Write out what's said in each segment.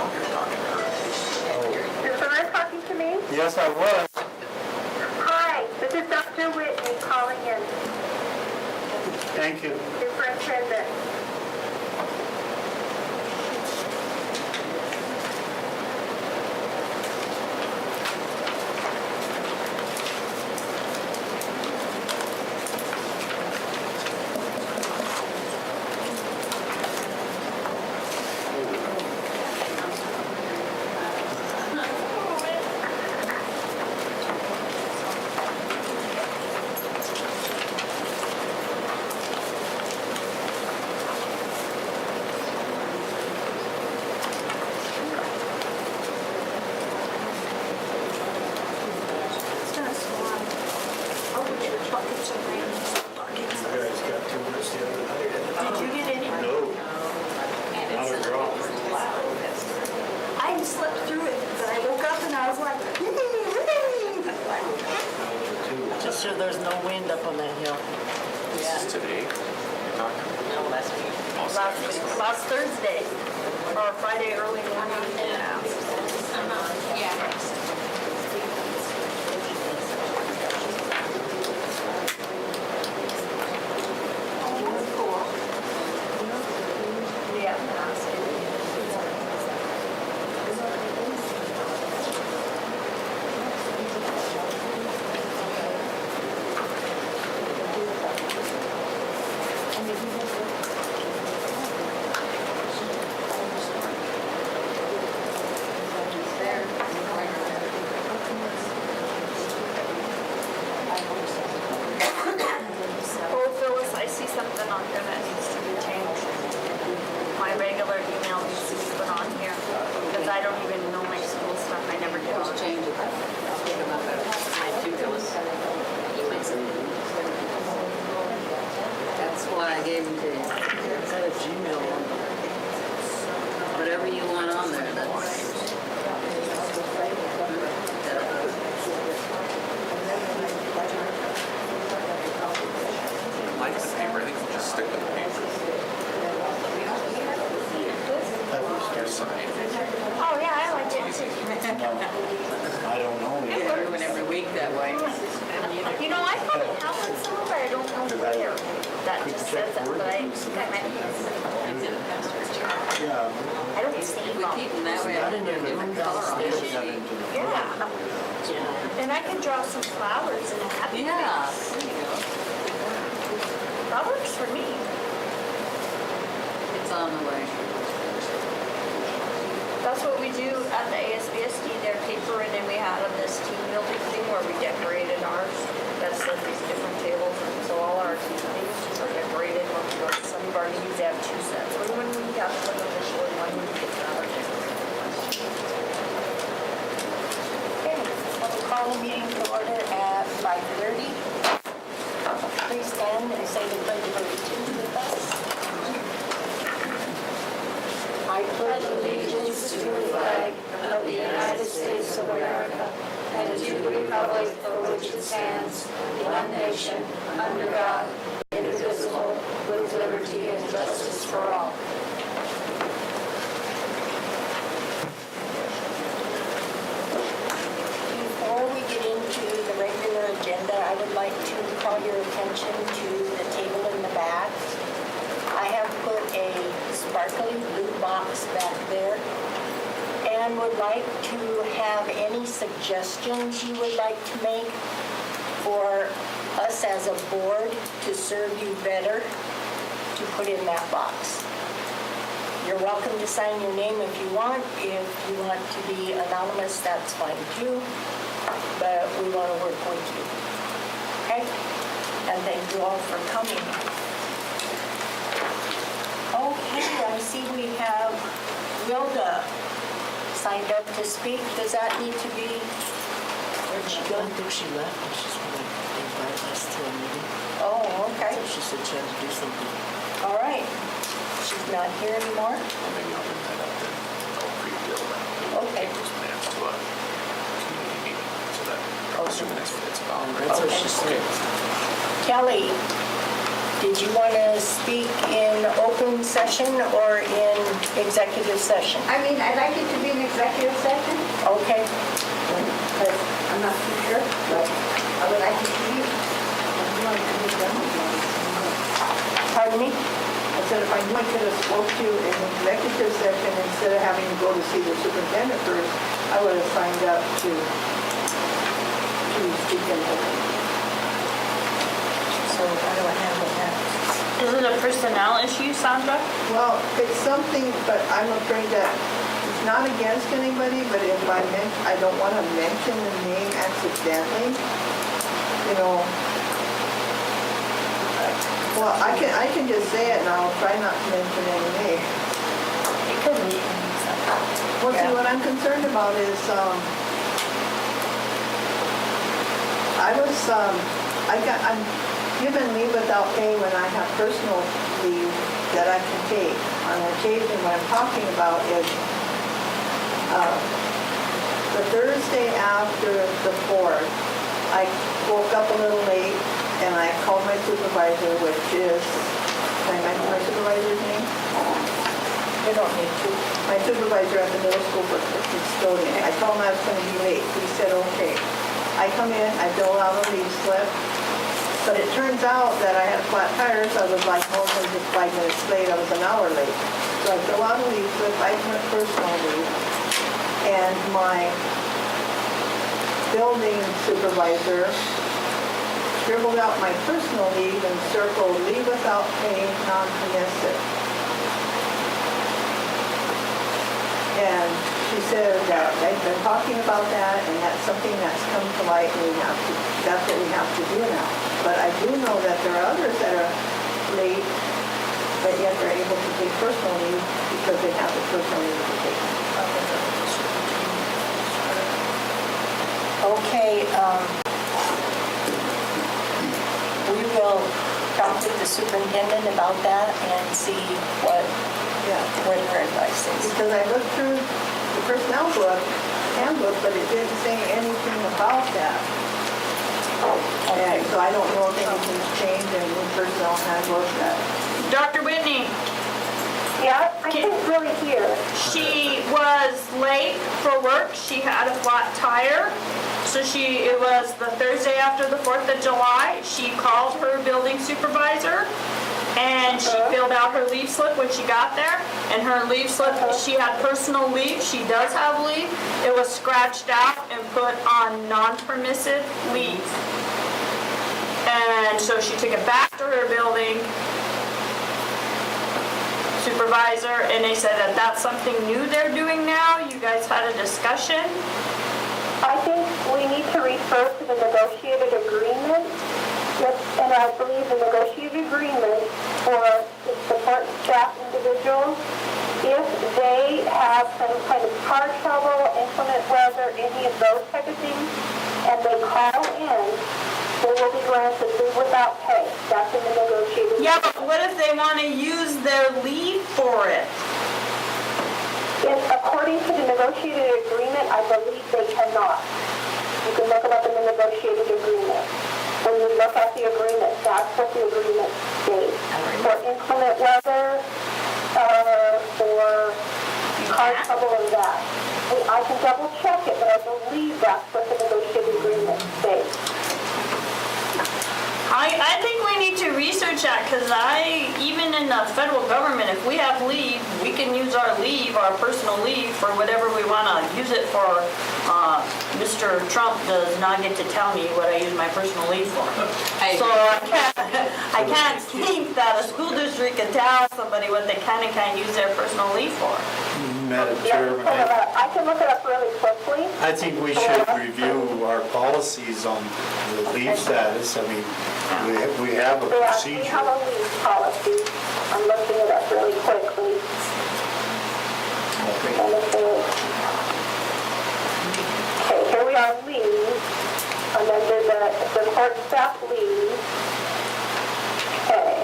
Is someone talking to me? Yes, I was. Hi, this is Dr. Whitney calling in, Thank you. superintendent. Did you get any? No, not a drop. I slept through it, but I woke up and I was like, Just so there's no wind up on that hill. This is today you're talking? No, last week. last Thursday, or Friday early morning. Oh, Phyllis, I see something on here that needs to be changed. My regular email needs to be put on here, because I don't even know my school stuff, I never do. Just change it. I'll pick them up at mine too, Phyllis. That's why I gave them to you. It's got a Gmail on it. Whatever you want on there, that's. I like the paper, I think we'll just stick with the paper. Your sign. Oh, yeah, I like it. I don't know. Everyone every week that way. You know, I probably have one somewhere, but I don't know where. That just says that, but I think I might. Yeah. I don't see We them. keep them that way. I didn't even different color on it. Yeah. And I can draw some flowers and a happy Yeah, face. there you go. That works for me. It's on the way. That's what we do at the ASBSD, their paper, and then we had on this team building thing where we decorated ours. That's like these different tables, and so all our pages are decorated. When we go to some of our meetings, they have two sets. When we have one official and one when we get to our decorated. Okay, we'll call the meeting to order at 5:30. Please stand and say the pledge of allegiance with us. I pledge allegiance to the flag of the United States of America and to the republic for which it stands, one nation, under God, indivisible, with liberty and justice for all. Before we get into the regular agenda, I would like to call your attention to the table in the back. I have put a sparkly blue box back there and would like to have any suggestions you would like to make for us as a board to serve you better to put in that box. You're welcome to sign your name if you want. If you want to be anonymous, that's fine too. But we want to work with you. Okay? And thank you all for coming. Okay, I see we have Wilda signed up to speak. Does that need to be, where'd she I go? don't think she left. She's going to invite us to a meeting. Oh, okay. She said she had to do something. All right. She's not here anymore? Well, maybe I'll bring that up then. I'll pre-deal that. Okay. Take those plans to a community meeting, so that, I'm assuming that's what it's about, right? That's what she Okay. said. Kelly, Did you want to speak in open session or in executive session? I mean, I'd like it to be an executive session, Okay. because I'm not too sure, but I would like it to be. Pardon me? I said if I knew I could have spoke to you in the executive session instead of having to go to see the superintendent first, I would have signed up to speak in open. So how do I handle that? Is it a personnel issue, Sandra? Well, it's something, but I'm afraid that it's not against anybody, but if I don't want to mention the name accidentally, you know. Well, I can just say it and I'll try not to mention any name. It could be. Well, see, what I'm concerned about is, I'm given leave without pay when I have personal leave that I can take. On occasion, what I'm talking about is, the Thursday after the 4th, I woke up a little late and I called my supervisor, which is, can I mention my supervisor's name? You don't need to. My supervisor at the middle school for custodian. I told him I was going to be late. He said, okay. I come in, I fill out a leave slip, but it turns out that I had flat tires. I was like only just 5 minutes late. I was an hour late. So I fill out a leave slip, I put personal leave, and my building supervisor scribbled out my personal leave and circled leave without pay, non-permissive. And she said that they've been talking about that, and that's something that's come to light, and that's what we have to do now. But I do know that there are others that are late, but yet they're able to take personal leave because they have the personal leave to take. Okay, we will talk with the superintendent about that and see what her advice is. Because I looked through the personnel handbook, but it didn't say anything about that. And so I don't know if anything's changed in the personnel handbook that. Dr. Whitney, Yeah, I can't really hear. she was late for work. She had a flat tire. So it was the Thursday after the 4th of July. She called her building supervisor and she filled out her leave slip when she got there. And her leave slip, she had personal leave. She does have leave. It was scratched out and put on non-permissive leave. And so she took it back to her building supervisor, and they said that that's something new they're doing now. You guys had a discussion. I think we need to refer to the negotiated agreement, and I believe the negotiated agreement for the support staff individuals, if they have some kind of car trouble, inclement weather, any of those type of things, and they call in, they will be granted leave without pay. That's in the negotiated agreement. Yeah, but what if they want to use their leave for it? According to the negotiated agreement, I believe they cannot. You can look it up in the negotiated agreement. When you look at the agreement, that's what the agreement states. For inclement weather, for car trouble and that. I can double check it, but I believe that's what the negotiated agreement states. I think we need to research that, because even in the federal government, if we have leave, we can use our leave, our personal leave, for whatever we want to use it for. Mr. Trump does not get to tell me what I use my personal leave for. So I can't think that a school district can tell somebody what they can and can't use their personal leave for. Madam Yeah, Chairman, I can look it up really quickly. I think we should review our policies on the leave status. I mean, we have a We have procedure. a leave policy. I'm looking it up really quickly. Okay, here we are, leave, and then there's the support staff leave. Okay.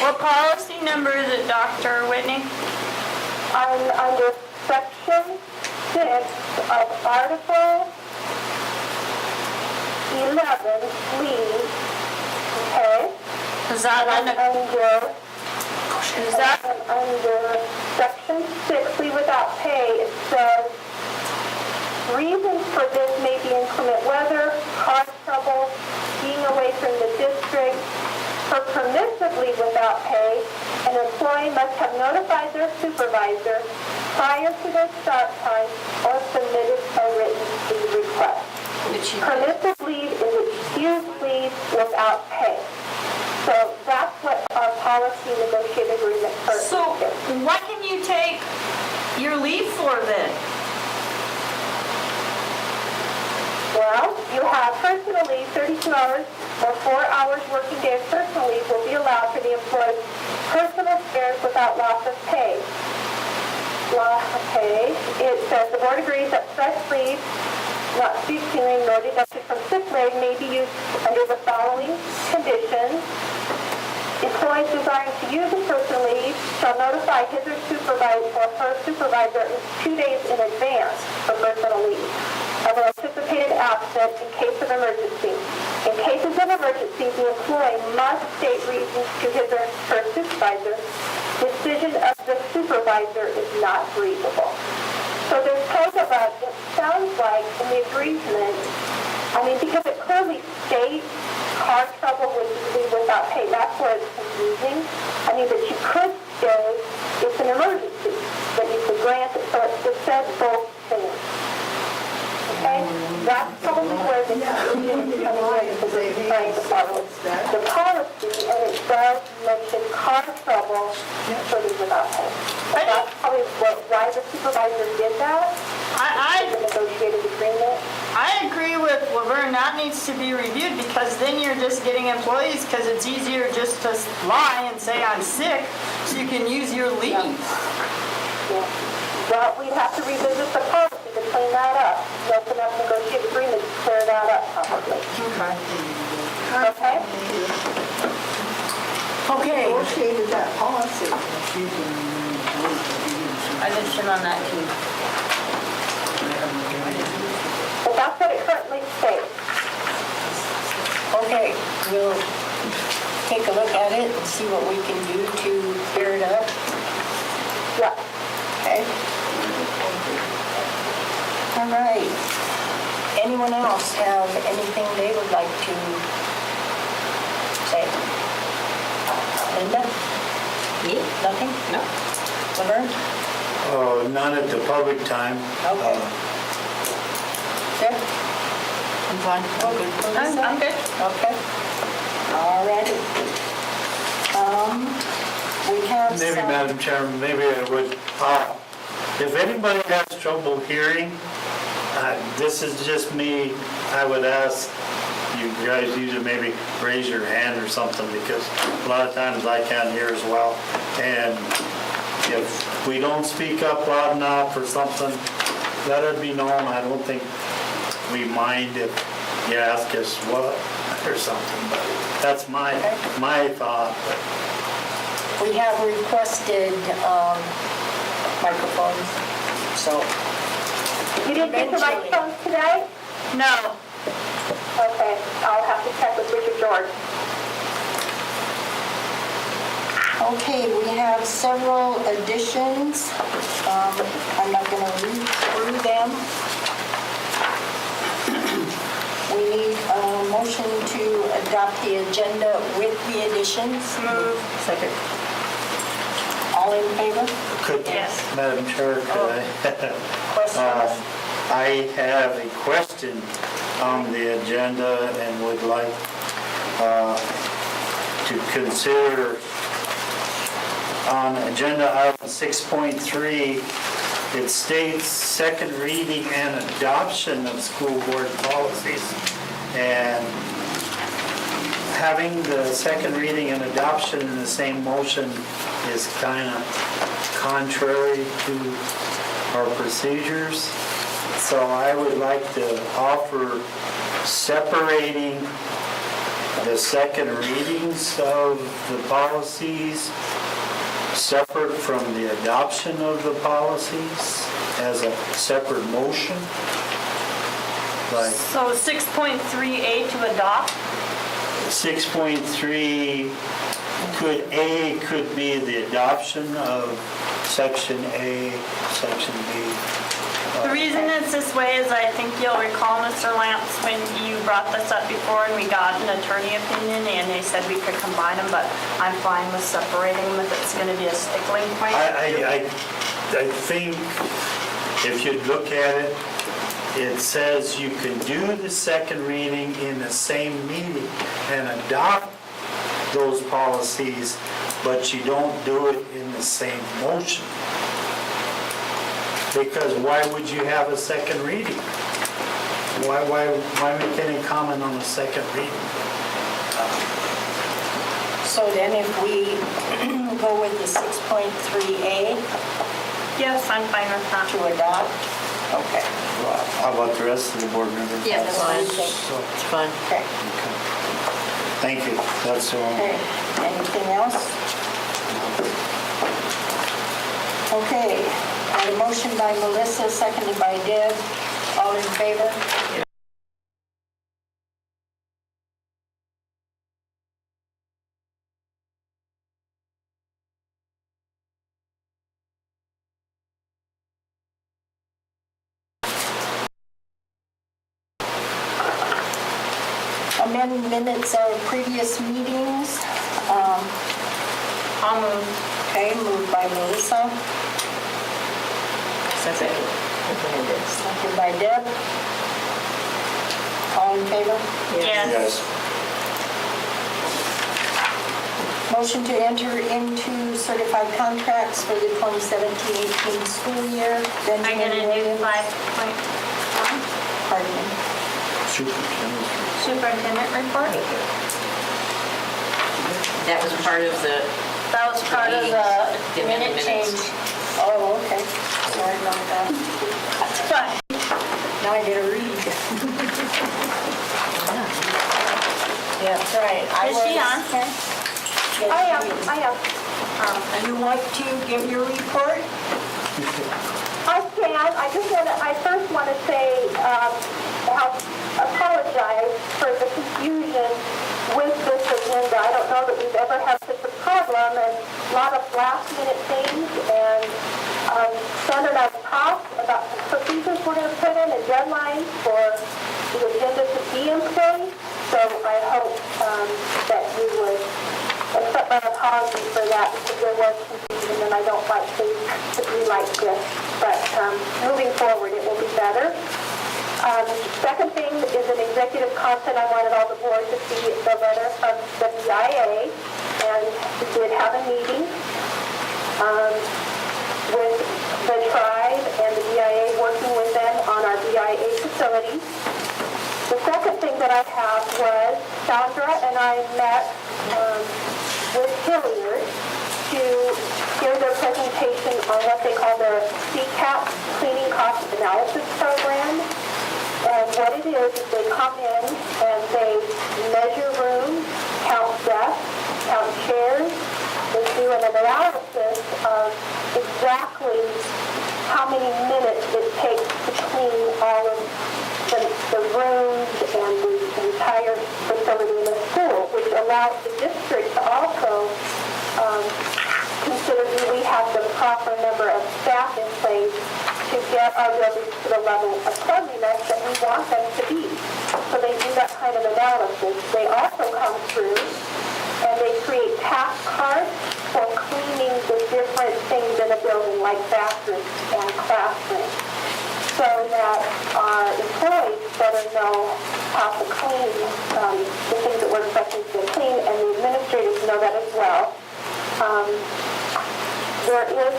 What policy number is it, Dr. Whitney? I'm under section 6 of Article E 11, leave, okay? Is that And under, under section 6, leave without pay, it says, reasons for this may be inclement weather, car trouble, being away from the district. For permissive leave without pay, an employee must have notified their supervisor prior to their start time or submitted a written leave request. Permissive leave is excused leave without pay. So that's what our policy negotiated agreement so currently is. what can you take your leave for then? Well, you have personal leave, 32 hours or 4 hours working day of personal leave will be allowed for the employee's personal affairs without loss of pay. It says the board agrees that such leave, not to be accumulated nor deducted from sick leave, may be used under the following conditions. Employees desiring to use the personal leave shall notify his or her supervisor 2 days in advance for personal leave of an anticipated absence in case of emergency. In cases of emergency, the employee must state reasons to his or her supervisor. Decision of the supervisor is not grievable. So there's kind of a, it sounds like in the agreement, because it clearly states car trouble with leave without pay, that's where it's confusing. But you could say it's an emergency, that you could grant it, so it says both things. Okay? That's probably where the confusion is coming in, because it's trying to follow the policy, and it does mention car trouble for leave without pay. So that's probably why the supervisor did that, the negotiated agreement. I agree with Laverne, that needs to be reviewed because then you're just getting employees because it's easier just to lie and say I'm sick so you can use your leave. Yeah. Well, we'd have to revisit the policy to clean that up. Open up negotiated agreement to clear that up probably. Okay? Okay. Negotiated that policy. I didn't sit on that too. Well, that's what it currently states. Okay, we'll take a look at it and see what we can do to clear it up. Yeah. Okay? All right. Anyone else have anything they would like to say? Linda? Me? Nothing? No. Laverne? None at the public time. Okay. Seth? I'm fine. Oh, good. I'm good. Okay. All righty. We have Maybe, some... Madam Chairman, maybe I would, if anybody has trouble hearing, this is just me, I would ask you guys either maybe raise your hand or something, because a lot of times I can't hear as well. And if we don't speak up loud enough or something, let it be known. I don't think we mind if you ask us what or something, but that's my thought. We have requested microphones, so... You didn't get the microphones today? No. Okay, I'll have to check with Richard George. Okay, we have several additions. I'm not going to read through them. We need a motion to adopt the agenda with the additions. Move. Second. All in favor? Could, Yes. Madam Chair, could I? Questions? I have a question on the agenda and would like to consider on agenda item 6.3, it states second reading and adoption of school board policies. And having the second reading and adoption in the same motion is kind of contrary to our procedures. So I would like to offer separating the second readings of the policies separate from the adoption of the policies as a separate motion. like So 6.3A to adopt? 6.3, could be the adoption of section A, section B. The reason it's this way is I think you'll recall, Mr. Lance, when you brought this up before and we got an attorney opinion and they said we could combine them, but I'm fine with separating them if it's gonna be a stickling point. I think if you look at it, it says you can do the second reading in the same meeting and adopt those policies, but you don't do it in the same motion. Because why would you have a second reading? Why make any comment on the second reading? So then if we go with the 6.3A Yes, I'm fine with that. to adopt, okay, How about the rest of the board members? Yeah, that's fine. So, It's fine. okay, thank you, that's the one. okay. Anything else? Okay, I had a motion by Melissa, seconded by Deb. All in favor? Amend minutes of previous meetings. I'll move. Okay, moved by Melissa, Second. seconded by Deb. All in favor? Yes. Motion to enter into certified contracts for the 2017-18 school year. I'm Benjamin gonna do Williams. 5.1, Pardon me. superintendent report. That was part of the, That was part of the minute change. Oh, okay. Sorry about that. But Now I gotta read. Yeah, that's right. Is she on? I am. You want to give your report? I can. I first want to say, apologize for the confusion with this agenda. I don't know that we've ever had such a problem, and a lot of last minute things, and Sandra and I talked about some procedures we're going to put in and deadlines for the agenda to be in place. So I hope that you would accept my apology for that, because there was confusion and I don't like things to be like this. But moving forward, it will be better. Second thing is an executive content. I wanted all the board to see the letter from the BIA, and we did have a meeting with the tribe and the BIA, working with them on our BIA facilities. The second thing that I have was Sandra and I met with Hilliard to hear their presentation on what they call their CCAP Cleaning Cost Analysis Program. And what it is they come in and they measure rooms, count desks, count chairs. They do an analysis of exactly how many minutes it takes to clean all of the rooms and the entire facility in the school, which allows the district to also consider, do we have the proper number of staff in place to get our buildings to the level of cleanliness that we want them to be. So they do that kind of analysis. They also come through and they create task cards for cleaning the different things in a building, like bathrooms and classrooms, so that our employees better know how to clean the things that we're expecting to clean, and the administrators know that as well. There is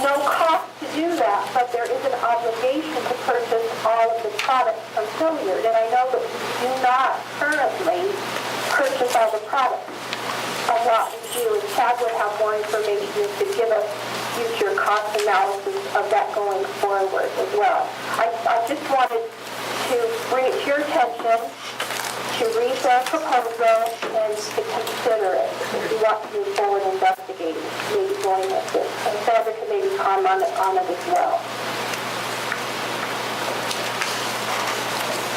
no cost to do that, but there is an obligation to purchase all of the products from Hilliard, and I know that we do not currently purchase all the products of what we do, and Chad would have more information to give us future cost analysis of that going forward as well. I just wanted to bring it to your attention to read the proposal and to consider it if you want to move forward investigating, maybe going with it. And Sandra can maybe comment on it as well.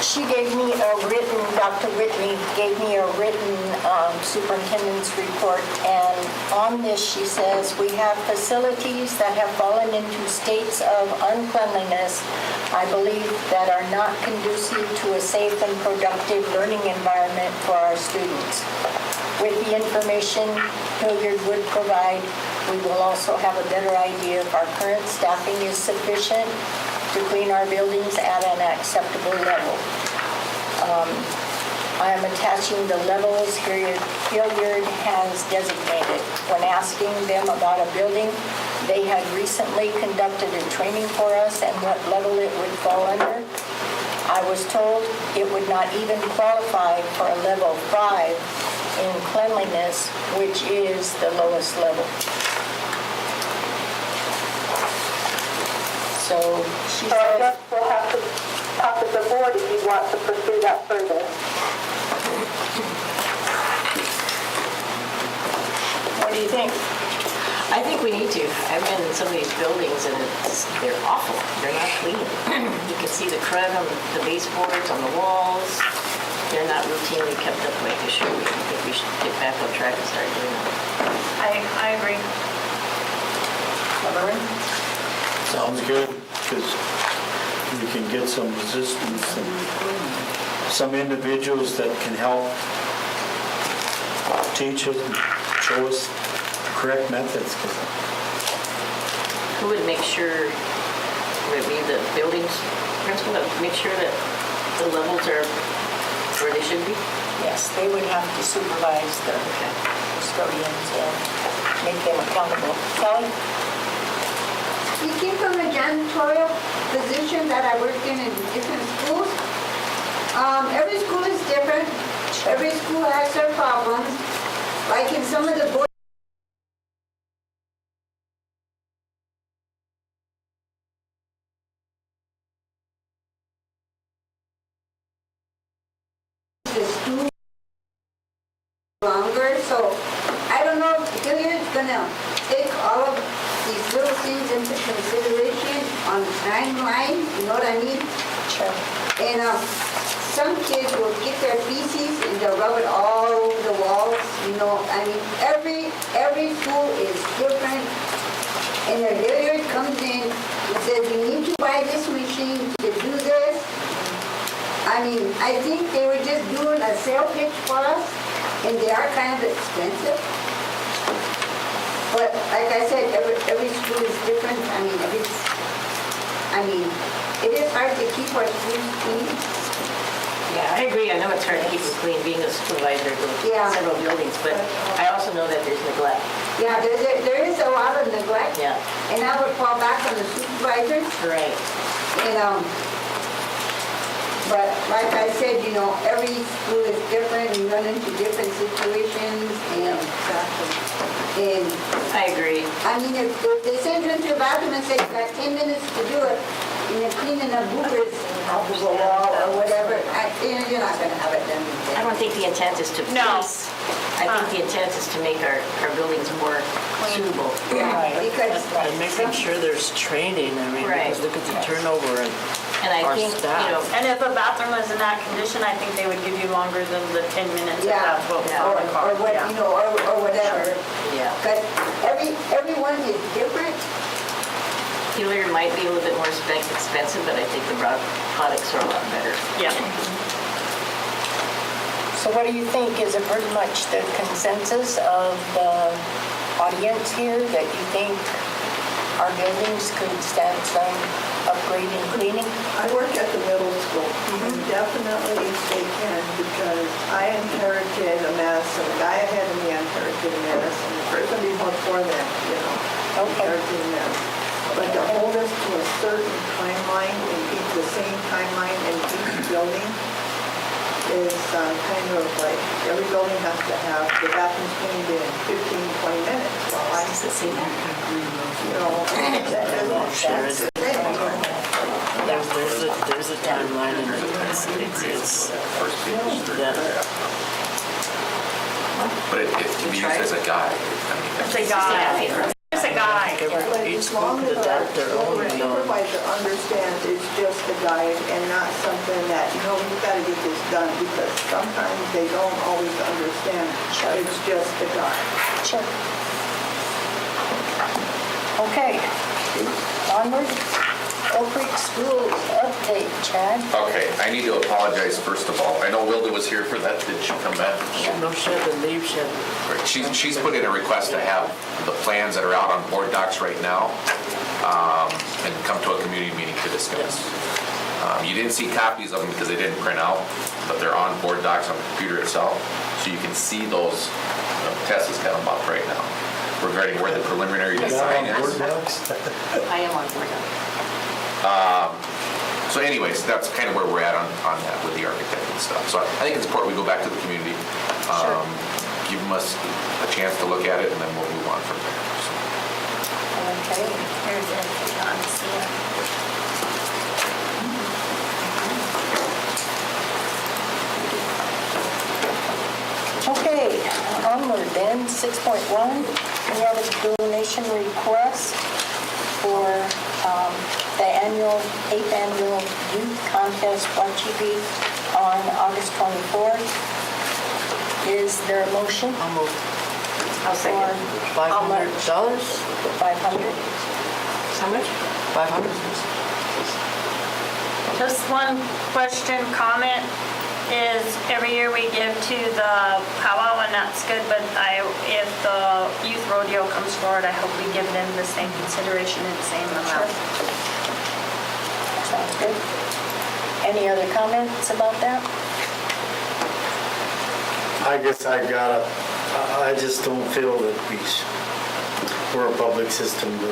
She gave me a written, Dr. Whitney gave me a written superintendent's report, and on this she says, we have facilities that have fallen into states of uncleanliness, I believe, that are not conducive to a safe and productive learning environment for our students. With the information Hilliard would provide, we will also have a better idea if our current staffing is sufficient to clean our buildings at an acceptable level. I am attaching the levels Hilliard has designated. When asking them about a building, they had recently conducted a training for us and what level it would fall under. I was told it would not even qualify for a level 5 in cleanliness, which is the lowest level. So she So I says, guess we'll have to talk with the board if you want to pursue that further. what do you think? I think we need to. I've been in some of these buildings and they're awful. They're not clean. You can see the crud on the baseboards, on the walls. They're not routinely kept up like they should be. I think we should get back on track and start doing that. I agree. Sounds good, because we can get some resistance and some individuals that can help teach us and show us the correct methods. Who would make sure, would it be the buildings principal that would make sure that the levels are where they should be? Yes, they would have to supervise the custodians and make them accountable. Kelly? Speaking from a janitorial position that I worked in different schools, every school is different. Every school has their problems. Like in some of the boys, the stool longer, so I don't know if Hilliard's gonna take all of these little things into consideration on the timeline, you know what I mean? Sure. And some kids will get their feces and they'll rub it all over the walls, you know. I mean, every school is different. And the Hilliard comes in and says, you need to buy this machine to do this. I mean, I think they were just doing a sale pitch for us, and they are kind of expensive. But like I said, every school is different. I mean, it is hard to keep our schools clean. Yeah, I agree. I know it's hard to keep them clean, being a supervisor of Yeah. several buildings, but I also know that there's neglect. Yeah, there is a lot of neglect. Yeah. And I would fall back on the supervisors. Right. And, but like I said, you know, every school is different. You run into different situations. And I agree. I mean, if they send you into a bathroom and say you got 10 minutes to do it, and you're cleaning the boogers off of the wall or whatever, you're not going to have it done. I don't think the intent is to No. police. I think the intent is to make our buildings more suitable. Yeah, because And making sure there's training, I mean, Right. because look at the turnover and And I our think, staff. you know, And if a bathroom is in that condition, I think they would give you longer than the 10 minutes if yeah, that's what was Yeah. on the or card. what, Yeah. you know, or whatever. yeah, But everyone is different. Hilliard might be a little bit more expensive, but I think the products are a lot better. Yeah. So what do you think? Is it pretty much the consensus of the audience here that you think our buildings could stand some upgrading, cleaning? I work at the middle school, and definitely they can, because I inherited a mess, and the guy ahead of me inherited a mess, and the person before them, you know, Okay. inherited a mess. But to hold us to a certain timeline and keep the same timeline in each building is kind of like, every building has to have the bathrooms cleaned in 15, 20 minutes. Well, I, you know, that's There's a timeline and it's that But it can be used as a guide. I mean, It's a guide. It's a guide. But Each as school long could as our adapt their own, supervisor understands it's just a guide and not something that, you've got to get this done, because sometimes they don't always understand. It's just a guide. Sure. Okay, onward. Oak Creek School update, Chad. Okay, I need to apologize first of all. I know Wilda was here for that. Did she come back? No shed and leave shed. Right, She's put in a request to have the plans that are out on board docs right now and come to a community meeting to discuss. You didn't see copies of them because they didn't print out, but they're on board docs on the computer itself, so you can see those. Tess has got them up right now regarding where the preliminary design is. I am on board now. So anyways, that's kind of where we're at on that with the architect and stuff. So I think it's important we go back to the community, give them us a chance to look at it, and then we'll move on from there. So. Okay, here's everything on CM. Okay, onward then, 6.1, we have a donation request for the 8th annual youth contest YGP on August 24th. Is there a motion? I'll move. I'll second. How much? $500? 500? How much? 500? Just one question, comment, is every year we give to the powwow, and that's good, but if the youth rodeo comes forward, I hope we give them the same consideration and the same amount. Sounds good. Any other comments about that? I guess I just don't feel that we're a public system to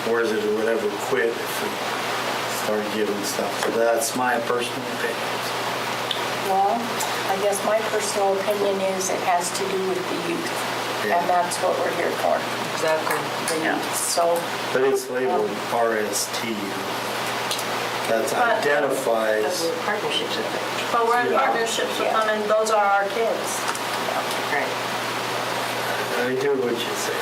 where's it or whatever, quit if we start giving stuff. So that's my personal opinion. Well, I guess my personal opinion is it has to do with the youth, and that's what we're here for, Exactly. the youth. So, But it's labeled RST. That But- identifies, Because we're partnerships with it. But we're in Yeah. partnerships with them, and those are our kids. Right. I do what you say.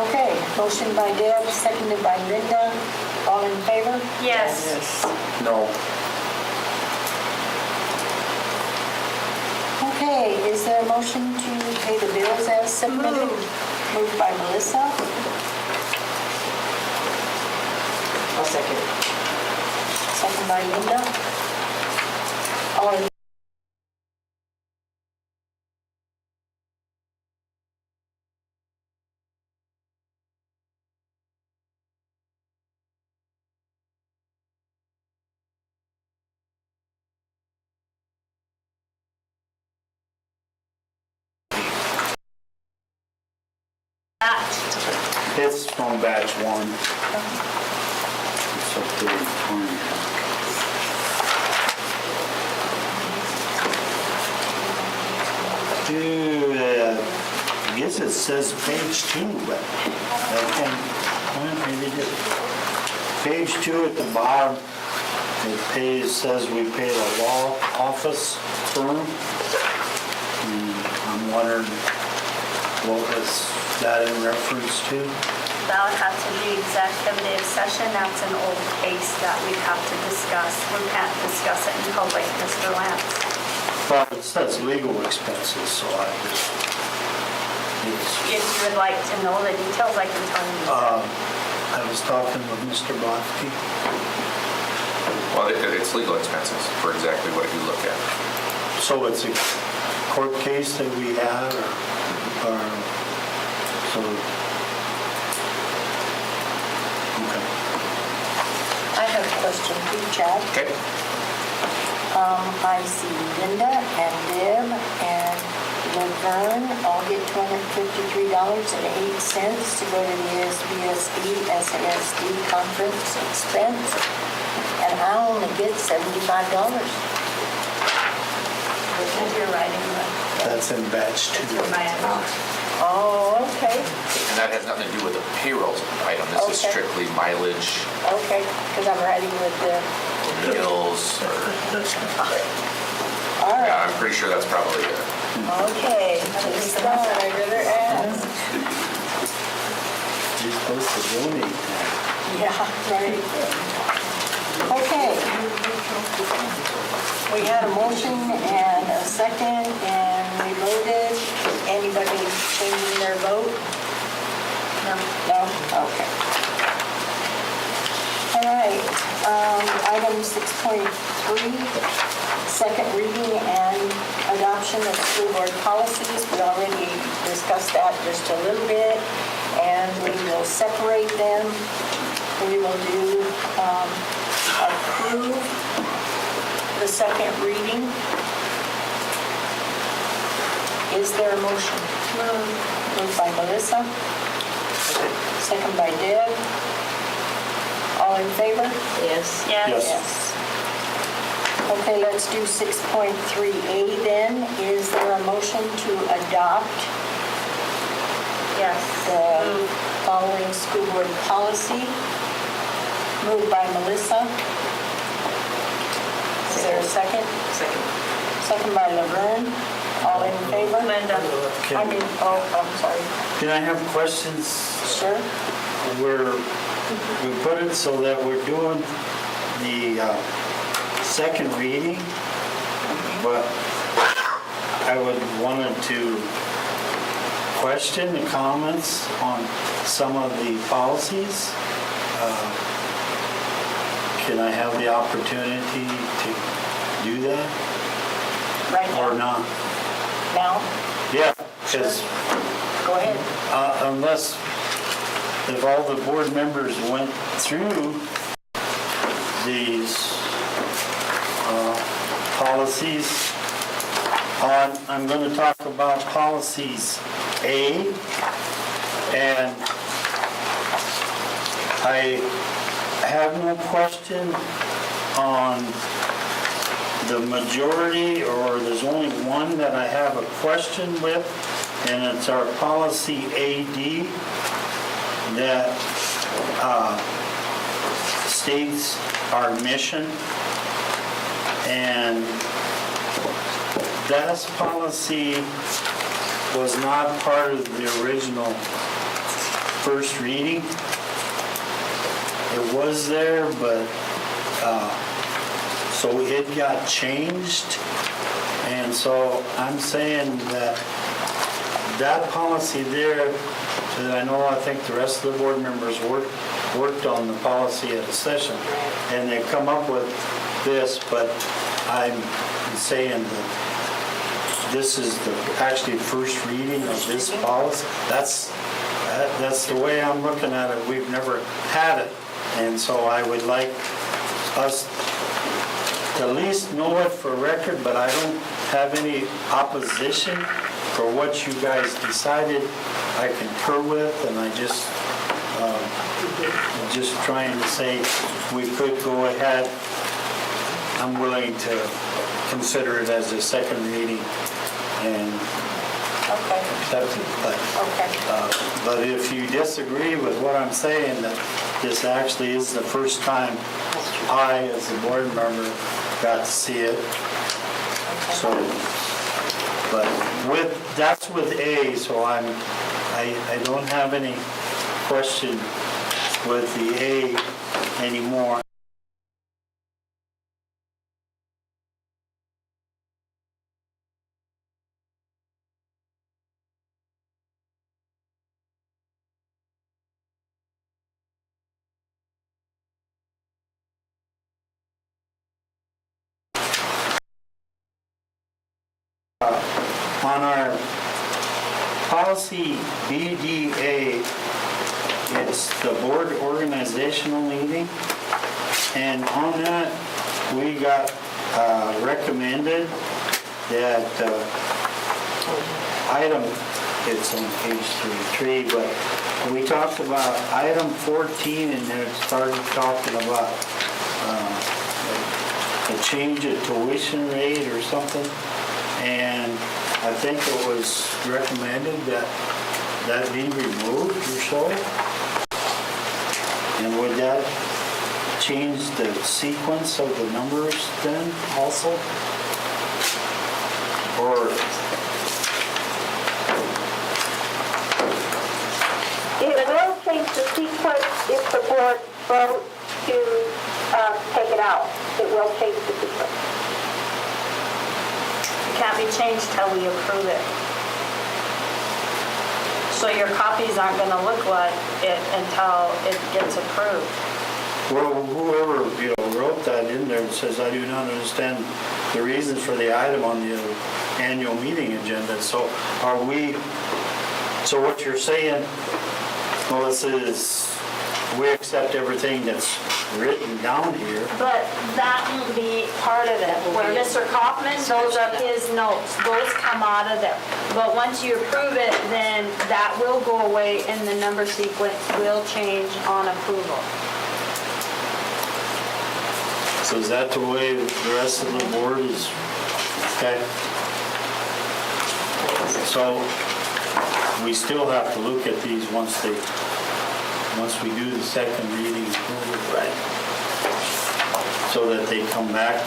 okay, motion by Deb, seconded by Linda. All in favor? Yes. Yes. No. Okay, is there a motion to pay the bills as submitted? Moved by Melissa, I'll second it. seconded by Linda. All in It's from batch one. It's up there in front. I guess it says page 2, but maybe just page 2 at the bottom. Says we paid a law office firm. I'm wondering what was that in reference to? That would have to be executive session. That's an old case that we'd have to discuss. We can't discuss it in public, Mr. Lance. Well, it says legal expenses, so If you would like to know the details, I can tell you. I was talking with Mr. Bonsky. Well, it's legal expenses for exactly what you look at. So it's a court case that we had, or so, okay. I have a question for you, Chad. Okay. I see Linda and Deb and Laverne all get $253.08 to go to the SASD conference expense, and I only get $75. Because you're writing the, That's in batch 2. your mileage. Oh, okay, And that has nothing to do with the payroll item. This is Okay. strictly mileage, okay, because I'm writing with the, bills, or, all yeah, right, I'm pretty sure that's probably it. okay. Just thought I'd rather ask. supposed to donate that. Yeah, right. Okay. We had a motion and a second, and we voted. Anybody changing their vote? No. No? Okay. All right, item 6.3, second reading and adoption of school board policies. We already discussed that just a little bit, and we will separate them. We will do approve the second reading. Is there a motion? Moved by Melissa. Second by Deb. All in favor? Yes. Yes. Okay, let's do 6.3A then. Is there a motion to adopt Yes. the following school board policy? Moved by Melissa. Is there a second? Second. Second by Laverne. All in favor? Linda. I mean, I'm sorry. Can I have questions? Sure. We put it so that we're doing the second reading, but I would wanted to question the comments on some of the policies. Can I have the opportunity to do that Right or now? not? Now? Yeah, because Go ahead. unless, if all the board members went through these policies, I'm going to talk about policies A, and I have no question on the majority, or there's only one that I have a question with, and it's our policy AD that states our mission. And that policy was not part of the original first reading. It was there, but so it got changed. And so I'm saying that that policy there, that I think the rest of the board members worked on the policy at a session, and they come up with this, but I'm saying that this is the actually first reading of this policy. That's the way I'm looking at it. We've never had it, and so I would like us to at least know it for record, but I don't have any opposition for what you guys decided. I concur with, and I just trying to say we could go ahead. I'm willing to consider it as a second reading and Okay. accept it. Okay. But if you disagree with what I'm saying, that this actually is the first time I, as a board member, got to see it. So, but that's with A, so I don't have any question with the A anymore. On our policy BDA, it's the board organizational meeting, and on that, we got recommended that item, it's on page 3, but we talked about item 14, and then it started talking about a change of tuition rate or something. And I think it was recommended that that be removed or so. And would that change the sequence of the numbers then also? Or It will change the board vote to take it out, it will change the sequence. It can't be changed till we approve it. So your copies aren't gonna look like it until it gets approved. Well, whoever, wrote that in there says, "I do not understand the reasons for the item on the annual meeting agenda." So so what you're saying, Melissa, is we accept everything that's written down here. But that will be part of it, where Mr. Kaufman, those are his notes, those come out of there. But once you approve it, then that will go away and the number sequence will change on approval. So is that the way the rest of the board is? Okay. So we still have to look at these once we do the second reading approval. Right. So that they come back.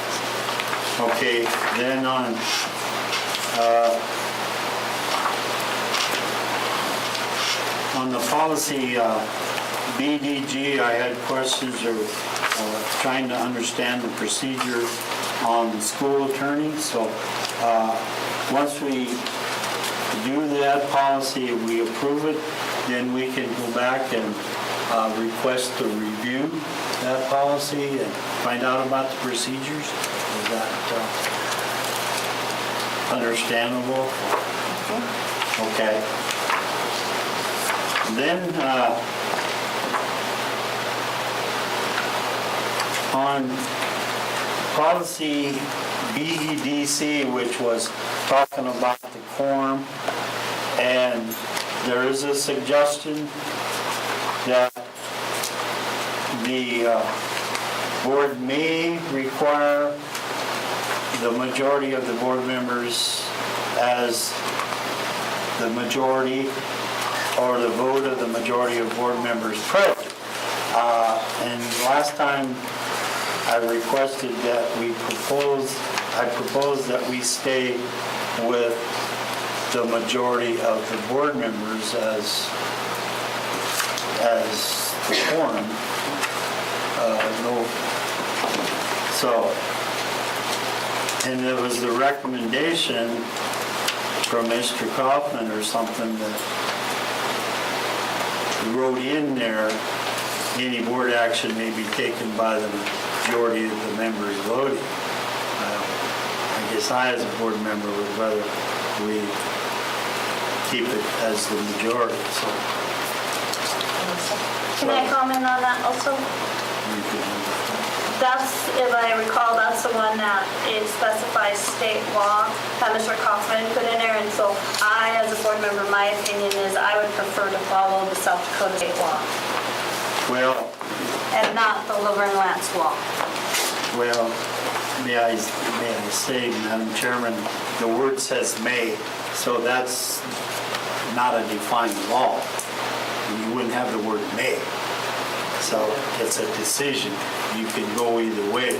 Okay, then on the policy BDG, I had questions or trying to understand the procedure on school attorneys. So once we do that policy, we approve it, then we can go back and request to review that policy and find out about the procedures. Is that understandable? Okay. Then on policy BEDC, which was talking about the quorum, and there is a suggestion that the board may require the majority of the board members as the majority or the vote of the majority of board members present. And last time I requested that I proposed that we stay with the majority of the board members as the quorum. And there was the recommendation from Mr. Kaufman or something that he wrote in there, any board action may be taken by the majority of the members voting. I guess I, as a board member, would rather we keep it as the majority, so. Can I comment on that also? You can, That's, if I recall, that's the one that it specifies state law that Mr. Kaufman put in there, and so I, as a board member, my opinion is I would prefer to follow the South Dakota state law well, and not the Laverne Lance law. well, may I say, Madam Chairman, the word says may, so that's not a defined law. You wouldn't have the word may. So it's a decision. You can go either way.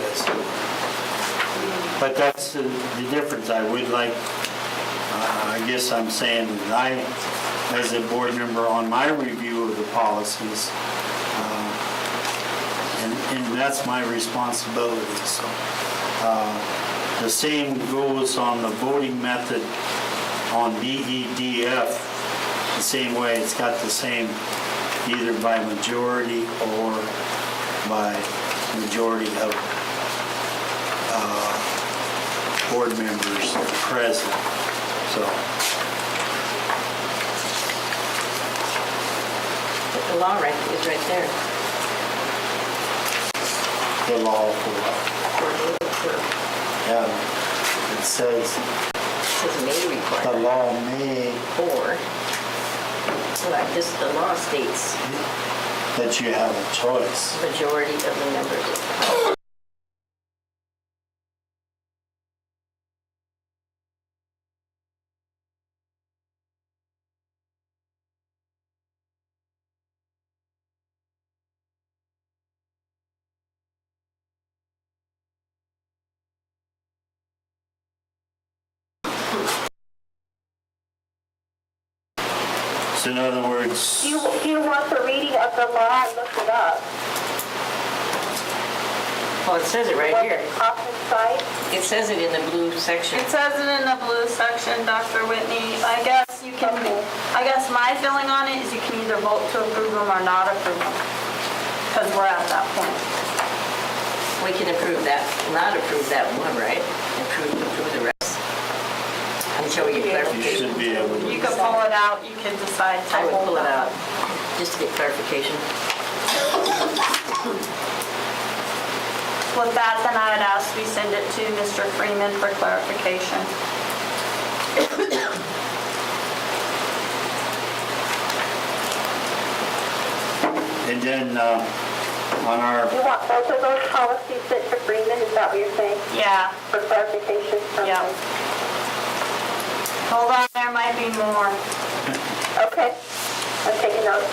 But that's the difference. I would like, I guess I'm saying that I, as a board member on my review of the policies, and that's my responsibility. So the same goes on the voting method on BEDF, the same way. It's got the same, either by majority or by majority of board members present. So The law right is right there. the law for, yeah, it says It says may the require, law may, or, well, just the law states that you have a choice. majority of the members. So in other words, Do you want the reading of the law and look it up? Well, it says it right Was here. it Kaufman site? It says it in the blue section. It says it in the blue section, Dr. Whitney. I guess my feeling on it is you can either vote to approve them or not approve them. Because we're at that point. We can approve that, not approve that one, right? Approve the rest. Until we get you clarification. should be able You to. can pull it out, you can decide to I would pull it hold out, just to get clarification. With that, then I would ask we send it to Mr. Freeman for clarification. And then on our, You want both of those policies sent to Freeman, is that what you're saying? Yeah, For clarification from yeah. him? Hold on, there might be more. Okay, I'm taking notes.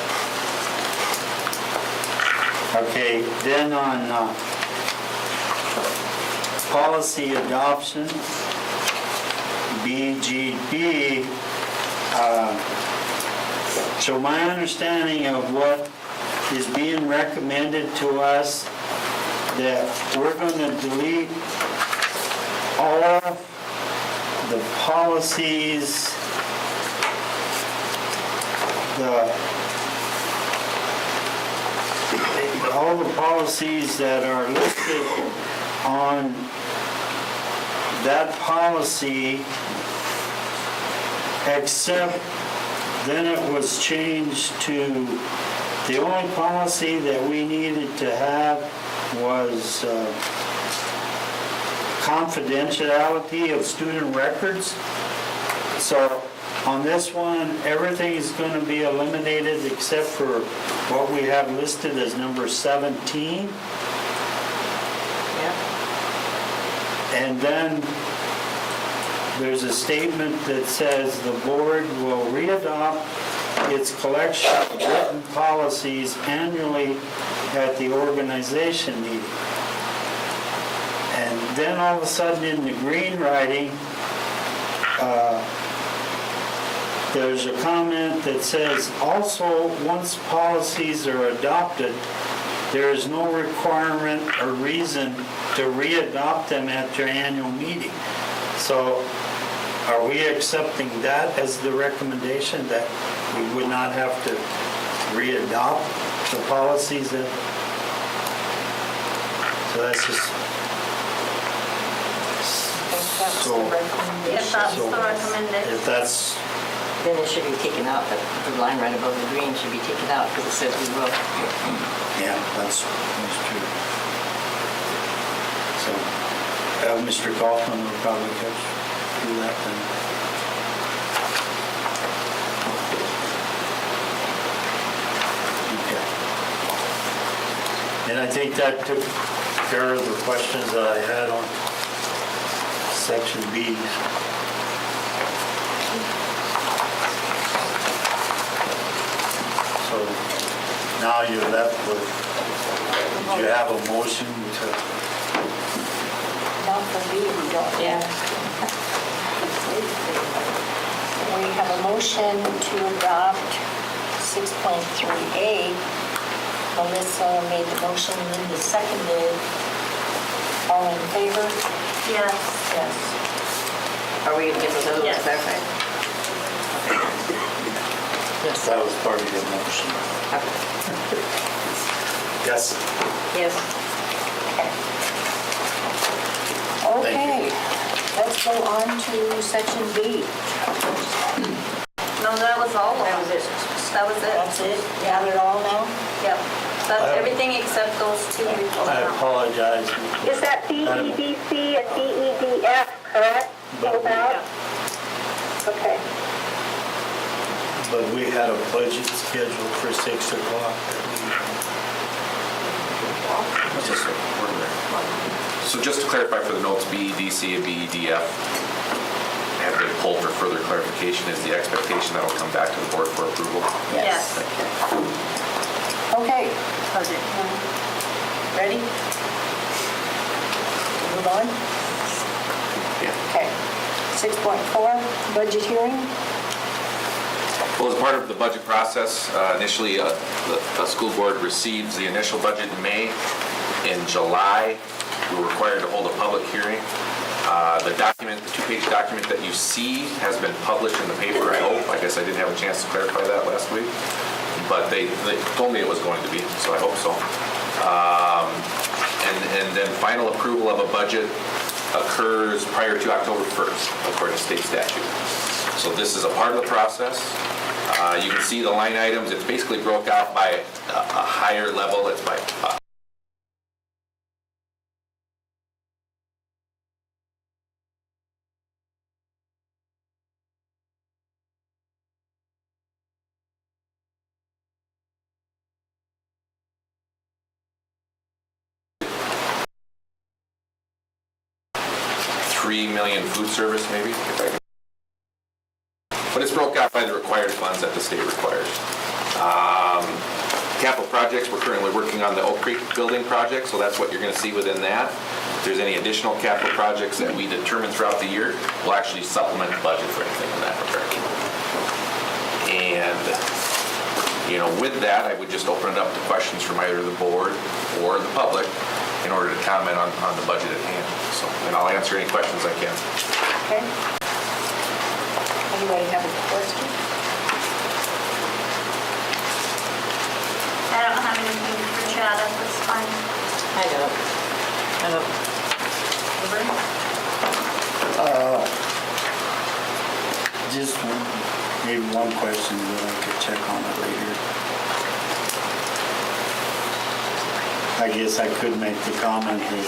okay, then on policy adoption, BGB, so my understanding of what is being recommended to us, that we're going to delete all the policies, all the policies that are listed on that policy, except then it was changed to, the only policy that we needed to have was confidentiality of student records. So on this one, everything is going to be eliminated except for what we have listed as number 17. Yeah. And then there's a statement that says the board will readopt its collection of written policies annually at the organization meeting. And then all of a sudden in the green writing, there's a comment that says, also, once policies are adopted, there is no requirement or reason to readopt them at your annual meeting. So are we accepting that as the recommendation, that we would not have to readopt the policies that, so that's just. So, If that's the so recommendation. if that's, Then it should be taken out, the line right above the green should be taken out because it says we will. yeah, that's true. So, Mr. Kaufman will probably do that then. Okay. And I think that took care of the questions that I had on section B. So now you're left with, did you have a motion to, Not for me, we don't. Yeah. We have a motion to adopt 6.3A. Melissa made the motion, Linda seconded. All in favor? Yes. Yes. Are we going to get those other ones Yes. clarified? that was part of your motion? Yes. Yes. Okay, let's go on to section B. No, that was all of That was them. it. That was it. That's it? Got it all now? Yep. That's everything except those two we pulled I out. apologize. Is that BEDC and BEDF, correct? Pulled out? Okay. But we had a budget scheduled for 6 o'clock. So just to clarify for the notes, BEDC and BEDF have been pulled for further clarification. Is the expectation that will come back to the board for approval? Yes. Okay, Budget. ready? Move on? Yeah. Okay. 6.4, budget hearing. Well, as part of the budget process, initially, the school board receives the initial budget in May. In July, we were required to hold a public hearing. The document, the two-page document that you see has been published in the paper, I hope. I guess I didn't have a chance to clarify that last week, but they told me it was going to be, so I hope so. And then final approval of a budget occurs prior to October 1st, according to state statute. So this is a part of the process. You can see the line items. It's basically broke out by a higher level. It's by $3 million food service, maybe, if I can. But it's broke out by the required funds that the state requires. Capital projects, we're currently working on the Oak Creek building project, so that's what you're going to see within that. If there's any additional capital projects that we determine throughout the year, we'll actually supplement the budget for anything in that regard. And, with that, I would just open it up to questions from either the board or the public in order to comment on the budget at hand. So, and I'll answer any questions I can. Okay. Anybody have a question? I don't have anything for Chad at this time. I don't. Just maybe one question that I could check on it later. I guess I could make the comment that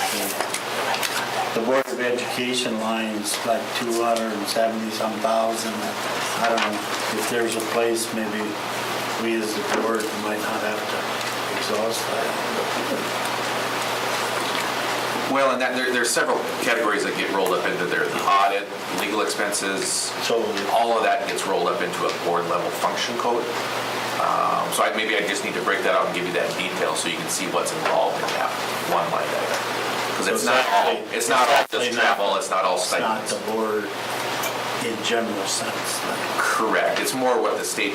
the Board of Education line's like 270-some thousand. I don't know if there's a place maybe we as the board might not have to exhaust that. Well, and that, there's several categories that get rolled up into there. The audit, legal expenses, So all of that gets rolled up into a board level function code. So maybe I just need to break that out and give you that detail so you can see what's involved in that one line item. Because it's not all just travel, it's not all it's not stipends. the board in general sense. Correct. It's more what the state,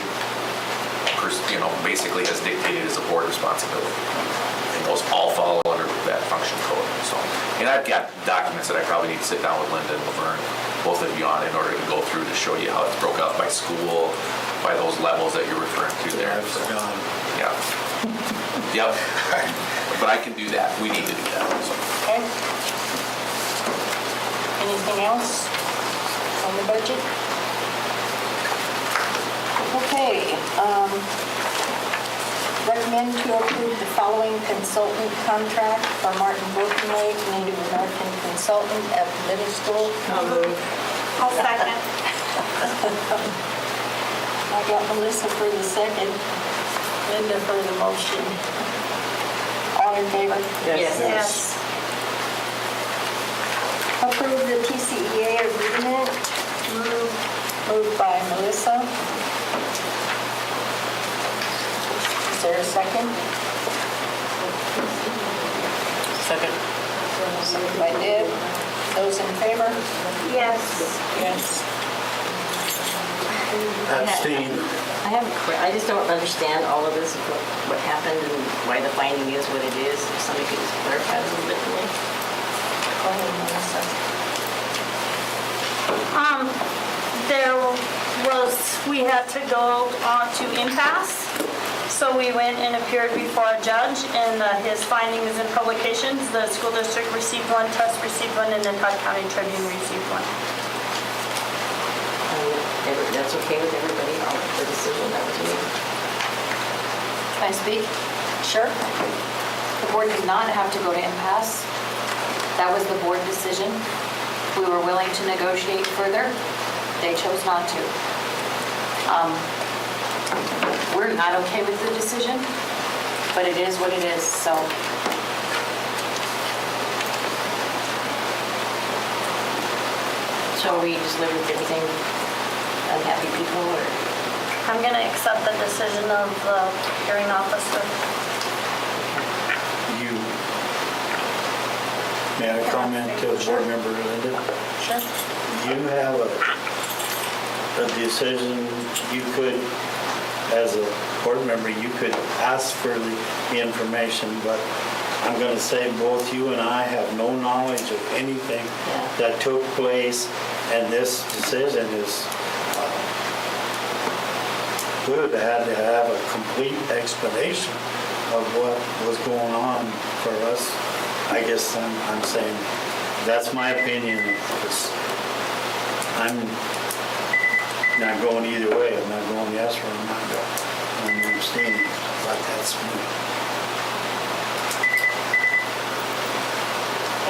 basically has dictated as a board responsibility. And those all fall under that function code. So, and I've got documents that I probably need to sit down with Linda and Laverne, both of you on, in order to go through to show you how it's broke out by school, by those levels that you're referring to there. I've forgotten. Yeah. Yep. But I can do that. We need to do that. So. Okay. Anything else on the budget? Okay. Recommend to approve the following consultant contract for Martin Brokenlake, Native American consultant at the middle school. I'll second. I got Melissa for the second, Linda for the motion. All in favor? Yes. Approve the TCEA agreement. Moved by Melissa. Is there a second? Second. Second by Deb. Those in favor? Yes. Yes. Abstain. I just don't understand all of this, what happened and why the finding is what it is. If somebody could just clarify a little bit for me. Go ahead, Melissa. We had to go on to impasse. So we went and appeared before a judge, and his findings and publications, the school district received one, Tusk received one, and then Todd County Tribune received one. That's okay with everybody, all the decision that was made. Can I speak? Sure. The board did not have to go to impasse. That was the board decision. We were willing to negotiate further. They chose not to. We're not okay with the decision, but it is what it is, so. So we just live with everything, unhappy people, or? I'm going to accept the decision of the hearing officer. May I comment to board member Linda? Sure. You have a decision, you could, as a board member, you could ask for the information, but I'm gonna say both you and I have no knowledge of anything that took place, and this decision is, we would have had to have a complete explanation of what was going on for us. I guess I'm saying, that's my opinion. I'm not going either way. I'm not going yes or I'm not going. I'm abstaining, but that's me.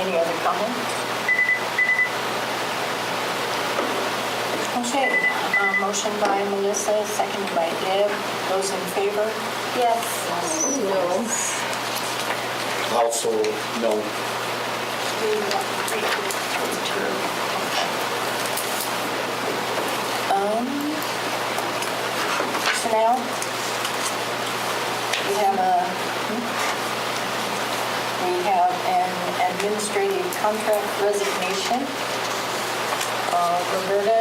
Any other comments? Okay, motion by Melissa, seconded by Deb. Those in favor? Yes. Also, no. Personnel? We have an administrative contract resignation. Roberta,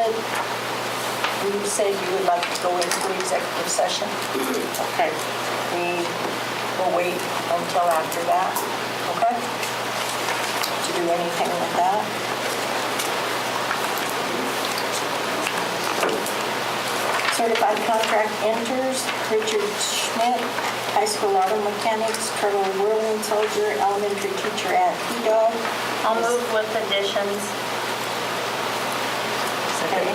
you said you would like to go into executive session? Okay. We will wait until after that, okay? To do anything with that. Certified contract enters, Richard Schmidt, high school auto mechanics, Colonel Whirling Soldier, elementary teacher at EDOG. I'll move with additions. Okay.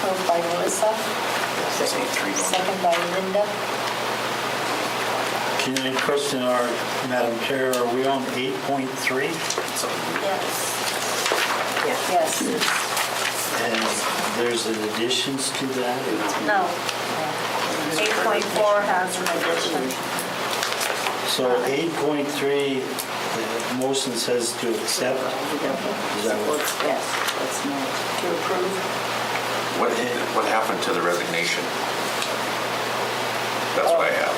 Moved by Melissa, second by Linda. Can I question our, Madam Chair, are we on 8.3? Yes. And there's an additions to that? No. 8.4 has an addition. So 8.3, the motion says to accept. Is that what? Yes, that's no, to approve. What happened to the resignation? That's what I have.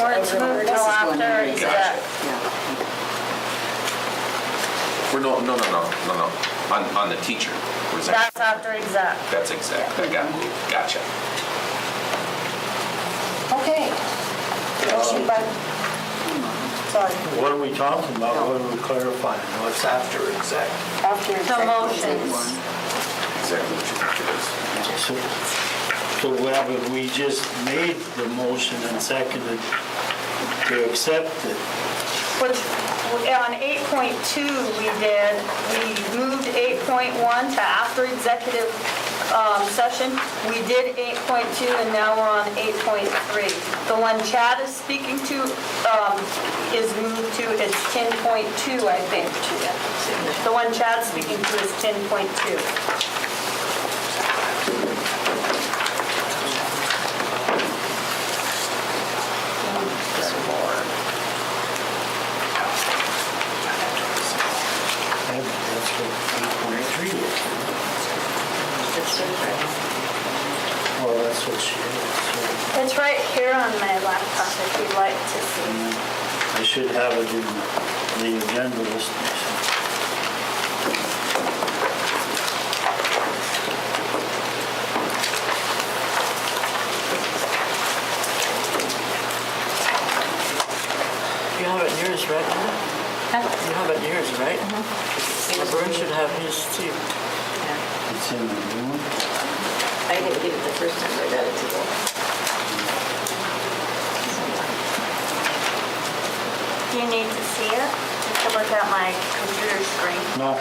Or it's moved till after exec. No. On the teacher. resignation. That's after exec. That's exact. That got moved. Gotcha. Okay. Motion by, sorry, What are we talking about? What are we clarifying? What's after exact? after The executive motions. session. Exactly what you think it is. So we just made the motion and seconded to accept it. Which, on 8.2 we moved 8.1 to after executive session. We did 8.2 and now we're on 8.3. The one Chad is speaking to is moved to, it's 10.2, I think. The one Chad's speaking to is 10.2. That's what 8.3 is. Well, that's what she is. It's right here on my laptop if you'd like to see. I should have it in the agenda list. You have it in yours, right? You have it in yours, right? Vern should have his too. It's in the new one. I didn't get it the first time I got it today. Do you need to see it? You can look at my computer screen. No,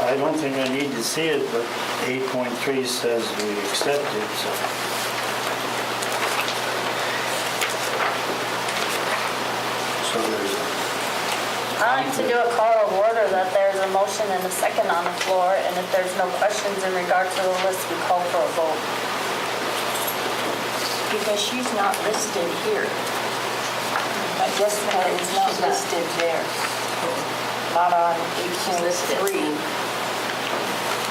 I don't think I need to see it, but 8.3 says we accept it, so. So there's, I like to do a call of order that there's a motion and a second on the floor, and if there's no questions in regard to the list, we call for a vote. Because she's not listed here. Jessica is not listed there. Not on 8.3.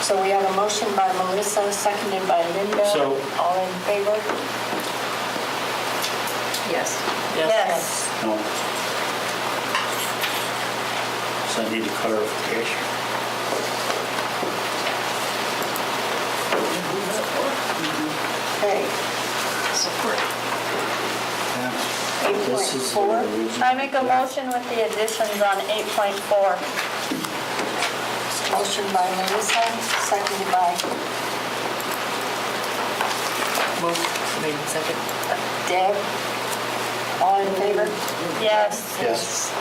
So we have a motion by Melissa, seconded by Linda. So- All in favor? Yes. Yes. No. So I need a clarification. Okay. Support. This is 8.4. I make a motion with the additions on 8.4. Motion by Melissa, seconded by Made in second. Deb. All in favor? Yes. Yes.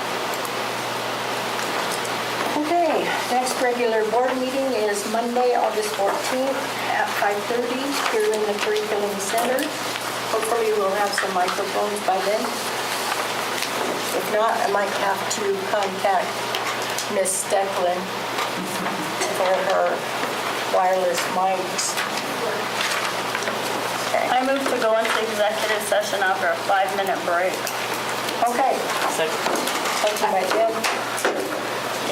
Okay, next regular board meeting is Monday, August 14th at 5:30 here in the Curriculum Center. Hopefully we'll have some microphones by then. If not, I might have to contact Miss Stecklin for her wireless mics. I move to go into executive session after a 5-minute break. Okay, Second. second by Deb.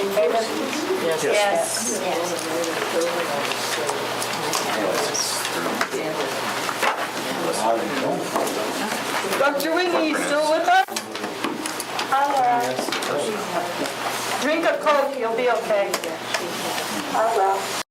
In favor? Yes. Yes. Dr. Whitney, you still with us? Drink a Coke, you'll be okay. All right.